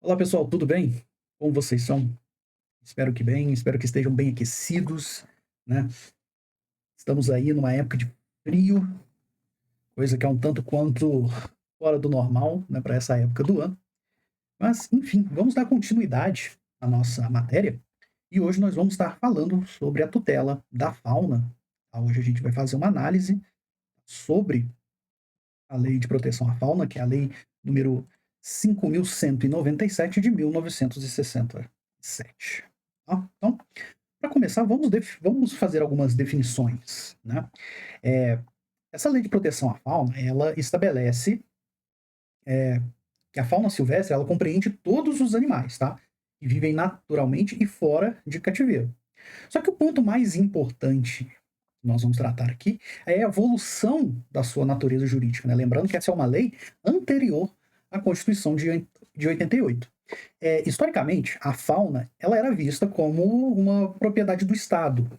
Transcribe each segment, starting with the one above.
Olá pessoal, tudo bem? Como vocês são? Espero que bem, espero que estejam bem aquecidos, né? Estamos aí numa época de frio, coisa que é um tanto quanto fora do normal, né, para essa época do ano. Mas, enfim, vamos dar continuidade à nossa matéria e hoje nós vamos estar falando sobre a tutela da fauna. Tá? Hoje a gente vai fazer uma análise sobre a Lei de Proteção à Fauna, que é a Lei número 5.197 de 1967. Tá? Então, para começar, vamos fazer algumas definições, né? Eh, Essa lei de proteção à fauna, ela estabelece, que a fauna silvestre, ela compreende todos os animais, tá? Que vivem naturalmente e fora de cativeiro. Só que o ponto mais importante que nós vamos tratar aqui é a evolução da sua natureza jurídica, né? Lembrando que essa é uma lei anterior à Constituição de 88. Historicamente, a fauna, ela era vista como uma propriedade do Estado.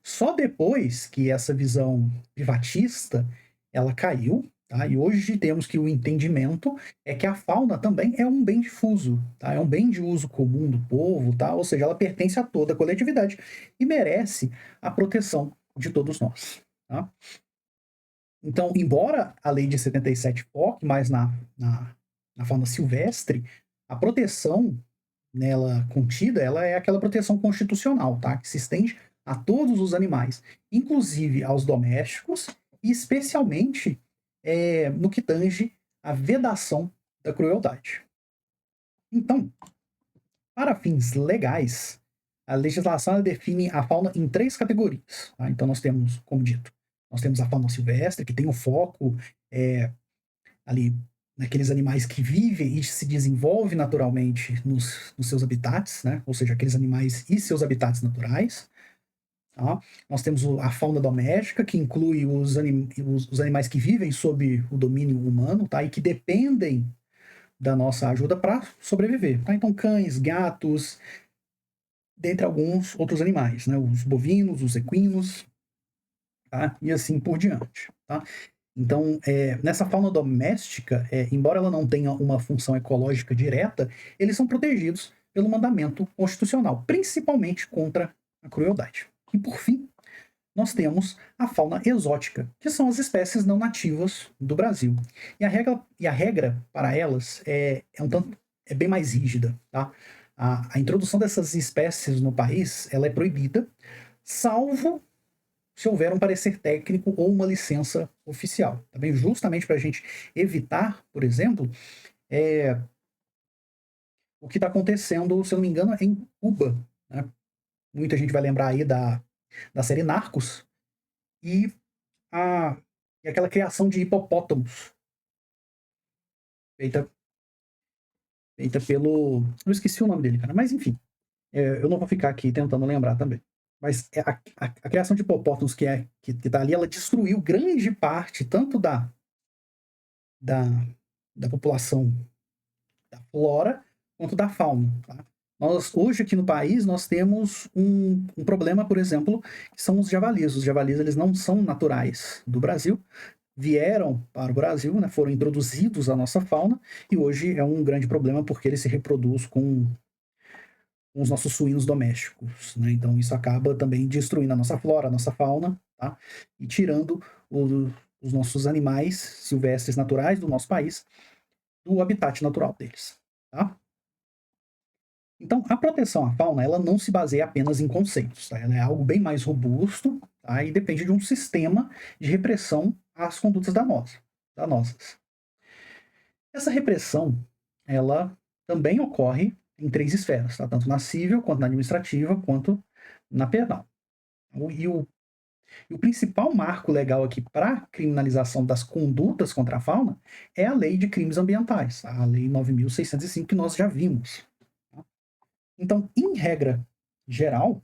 Só depois que essa visão privatista, ela caiu, tá, e hoje temos que o entendimento é que a fauna também é um bem difuso, tá, é um bem de uso comum do povo, tá, ou seja, ela pertence a toda a coletividade e merece a proteção de todos nós, tá. Então, embora a lei de 77 foque mais na fauna silvestre, a proteção nela contida, ela é aquela proteção constitucional, tá? Que se estende a todos os animais, inclusive aos domésticos, e especialmente no que tange à vedação da crueldade. Então, para fins legais, a legislação ela define a fauna em três categorias. Tá? Então, nós temos, como dito, nós temos a fauna silvestre, que tem o foco é, ali naqueles animais que vivem e se desenvolvem naturalmente nos seus habitats, né? Ou seja, aqueles animais e seus habitats naturais. Tá? Nós temos a fauna doméstica, que inclui os animais que vivem sob o domínio humano, tá? E que dependem da nossa ajuda para sobreviver. Tá? Então, cães, gatos, dentre alguns outros animais, né? Os bovinos, os equinos, tá? E assim por diante. Tá? Então, nessa fauna doméstica, embora ela não tenha uma função ecológica direta, eles são protegidos pelo mandamento constitucional, principalmente contra a crueldade. E por fim, nós temos a fauna exótica, que são as espécies não nativas do Brasil. E a regra para elas é bem mais rígida. Tá? A introdução dessas espécies no país ela é proibida, salvo se houver um parecer técnico ou uma licença oficial. Também justamente para a gente evitar, por exemplo, é, o que está acontecendo, se eu não me engano, em Cuba. Né? Muita gente vai lembrar aí da série Narcos e, a, e aquela criação de hipopótamos feita, feita pelo. Eu esqueci o nome dele, cara, mas enfim, eu não vou ficar aqui tentando lembrar também. Mas a criação de hipopótamos que tá ali, ela destruiu grande parte tanto da, da população da flora quanto da fauna. Tá? Nós, hoje aqui no país, nós temos um problema, por exemplo, que são os javalis. Os javalis eles não são naturais do Brasil, vieram para o Brasil, né, foram introduzidos à nossa fauna e hoje é um grande problema porque ele se reproduz com os nossos suínos domésticos. Né? Então isso acaba também destruindo a nossa flora, a nossa fauna, tá? E tirando os nossos animais silvestres naturais do nosso país do habitat natural deles. Tá? Então, a proteção à fauna, ela não se baseia apenas em conceitos, tá? Ela é algo bem mais robusto, tá? E depende de um sistema de repressão às condutas danosas. Essa repressão, ela também ocorre em três esferas, tá? Tanto na civil, quanto na administrativa, quanto na penal. E o, e o principal marco legal aqui para a criminalização das condutas contra a fauna é a Lei de Crimes Ambientais, tá? A Lei 9.605, que nós já vimos. Tá? Então, em regra geral,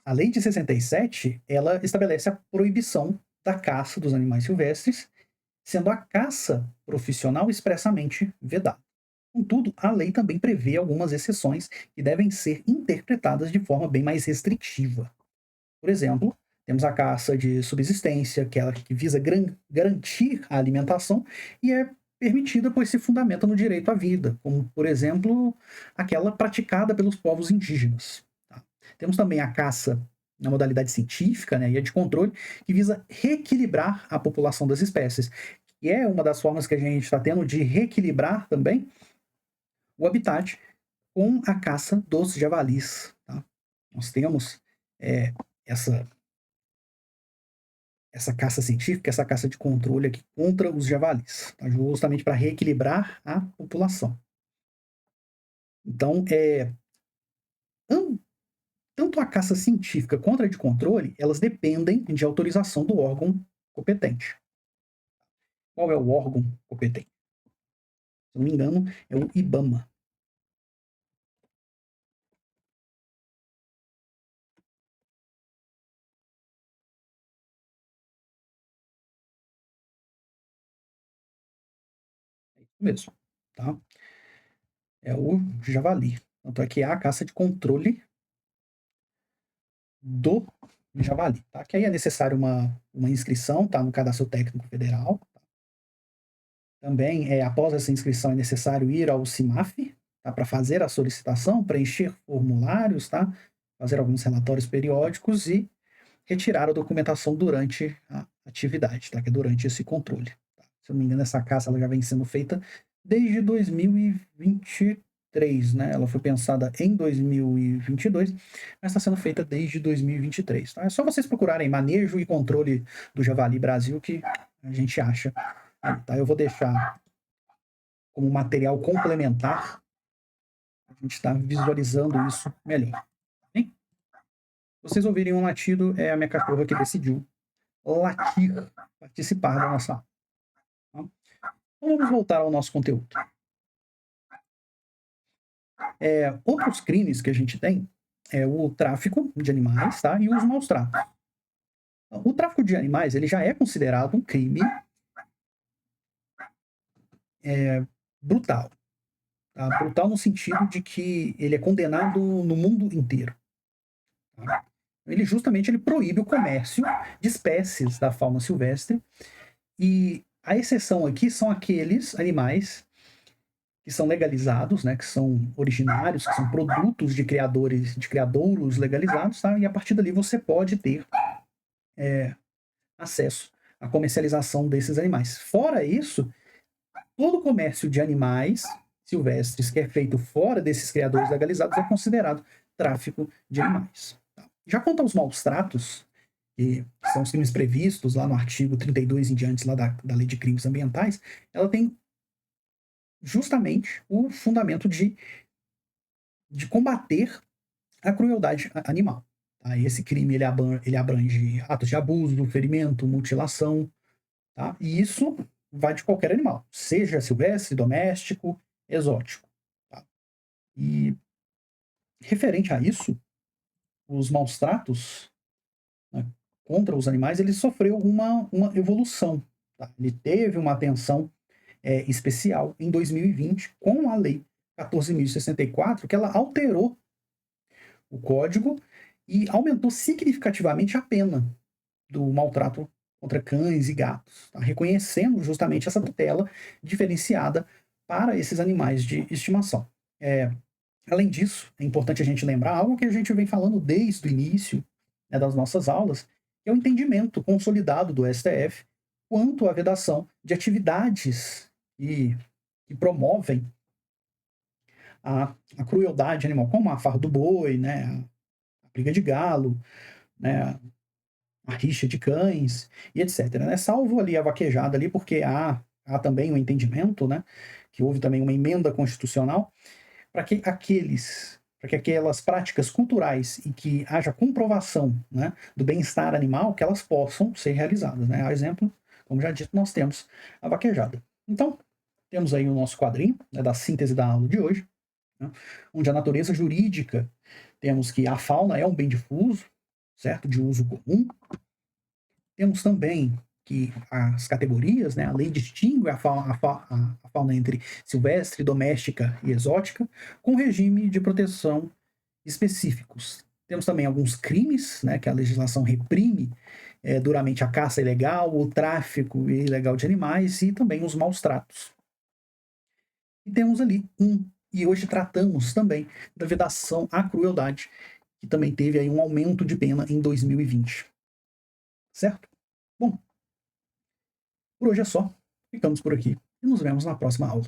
a lei de 67 ela estabelece a proibição da caça dos animais silvestres, sendo a caça profissional expressamente vedada. Contudo, a lei também prevê algumas exceções que devem ser interpretadas de forma bem mais restritiva. Por exemplo, temos a caça de subsistência, que é ela que visa garantir a alimentação e é permitida, pois se fundamenta no direito à vida, como, por exemplo, aquela praticada pelos povos indígenas. Tá? Temos também a caça na modalidade científica, né, e a de controle, que visa reequilibrar a população das espécies. E é uma das formas que a gente está tendo de reequilibrar também o habitat com a caça dos javalis. Tá? Nós temos é, essa essa caça científica, essa caça de controle aqui contra os javalis, tá? Justamente para reequilibrar a população. Então, tanto a caça científica quanto a de controle, elas dependem de autorização do órgão competente. Qual é o órgão competente? Se não me engano, é o IBAMA. É isso mesmo, tá? É o javali. Tanto é que há a caça de controle do javali, tá? Que aí é necessário uma inscrição, tá? No Cadastro Técnico Federal. Também, após essa inscrição, é necessário ir ao CIMAF, tá? Para fazer a solicitação, preencher formulários, tá? Fazer alguns relatórios periódicos e retirar a documentação durante a atividade, tá? Que é durante esse controle. Tá? Se eu não me engano, essa caça ela já vem sendo feita desde 2023, né? Ela foi pensada em 2022, mas está sendo feita desde 2023. Tá? É só vocês procurarem manejo e controle do javali Brasil que a gente acha. Tá? Eu vou deixar como material complementar, a gente está visualizando isso melhor. Hein? Vocês ouvirem um latido, é a minha cachorra que decidiu latir, participar da nossa aula. Tá? Então vamos voltar ao nosso conteúdo. Outros crimes que a gente tem é o tráfico de animais, tá? E os maus tratos. O tráfico de animais ele já é considerado um crime brutal. Tá? Brutal no sentido de que ele é condenado no mundo inteiro. Tá? Ele justamente ele proíbe o comércio de espécies da fauna silvestre e a exceção aqui são aqueles animais que são legalizados, né, que são originários, que são produtos de criadores, de criadouros legalizados, tá? E a partir dali você pode ter acesso à comercialização desses animais. Fora isso, todo o comércio de animais silvestres que é feito fora desses criadores legalizados é considerado tráfico de animais. Tá? Já quanto aos maus tratos, que são os crimes previstos lá no artigo 32 em diante lá da Lei de Crimes Ambientais, ela tem justamente o fundamento de combater a crueldade animal. Tá? Esse crime ele abrange atos de abuso, ferimento, mutilação, tá? E isso vai de qualquer animal, seja silvestre, doméstico, exótico. Tá? E referente a isso, os maus tratos, né, contra os animais, ele sofreu uma evolução. Tá? Ele teve uma atenção especial em 2020 com a Lei 14.064, que ela alterou o código e aumentou significativamente a pena do maltrato contra cães e gatos, tá? Reconhecendo justamente essa tutela diferenciada para esses animais de estimação. Além disso, é importante a gente lembrar algo que a gente vem falando desde o início, né, das nossas aulas, que é o entendimento consolidado do STF quanto à vedação de atividades que promovem a crueldade animal, como a farra do boi, né, a briga de galo, né, a rixa de cães e etc. Né? Salvo ali a vaquejada ali, porque há também um entendimento, né, que houve também uma emenda constitucional para que aquelas práticas culturais e que haja comprovação, né, do bem-estar animal, que elas possam ser realizadas. Né? A exemplo, como já dito, nós temos a vaquejada. Então, temos aí o nosso quadrinho, né, da síntese da aula de hoje, né, onde a natureza jurídica, temos que a fauna é um bem difuso, certo? De uso comum. Temos também que as categorias, né, a lei distingue a fauna entre silvestre, doméstica e exótica, com regime de proteção específicos. Temos também alguns crimes, né, que a legislação reprime duramente a caça ilegal, o tráfico ilegal de animais e também os maus tratos. e temos ali um. E hoje tratamos também da vedação à crueldade, que também teve aí um aumento de pena em 2020, certo? Bom, por hoje é só. Ficamos por aqui e nos vemos na próxima aula.